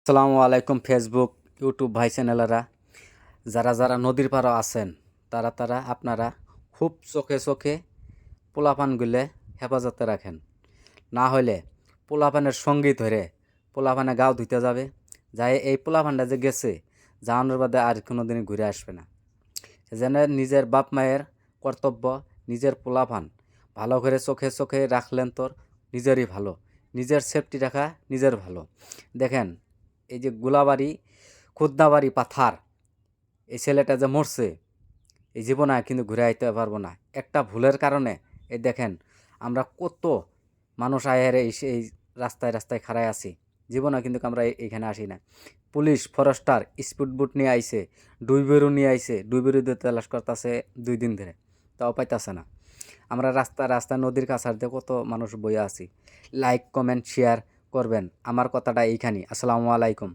আসসালামু আলাইকুম Facebook YouTube ভাই চ্যানেলেরা যারা যারা নদীর পাড়ে আছেন তারা আপনারা খুব চোখে চোখে পোলাপানগুলো হেফাজতে রাখেন। না হলে পোলাপানের সঙ্গী ধরে পোলাপানে গাও ধুইতে যাবে, যাই এই পোলাপানটা যে গেছে যাওয়ানোর বাদে আর কোনো দিনই ঘুরে আসবে না। সেজন্য নিজের বাপ মায়ের কর্তব্য নিজের পোলাপান ভালো করে চোখে চোখে রাখলেন তোর নিজেরই ভালো, নিজের সেফটি রাখা নিজের ভালো। দেখেন এই যে গোলাবাড়ি খুদনাবাড়ি পাথার এই ছেলেটা যে মরছে এই জীবনে কিন্তু ঘুরে আইতে পারবো না একটা ভুলের কারণে। এই দেখেন আমরা কত মানুষ আয়ের এই রাস্তায় রাস্তায় খাড়ায় আছি, জীবনে কিন্তু আমরা এইখানে আসি না। পুলিশ ফরেস্টার স্পিড বুট নিয়ে আইছে, ডুইবেরও নিয়ে আইছে, ডুইবেরও দিয়ে তালাশ করতেছে 2 দিন ধরে, তাও পাইতেছে না। আমরা রাস্তা নদীর কাছার দিয়ে কত মানুষ বইয়া আছি। লাইক কমেন্ট শেয়ার করবেন। আমার কথাটা এইখানেই। আসসালামু আলাইকুম।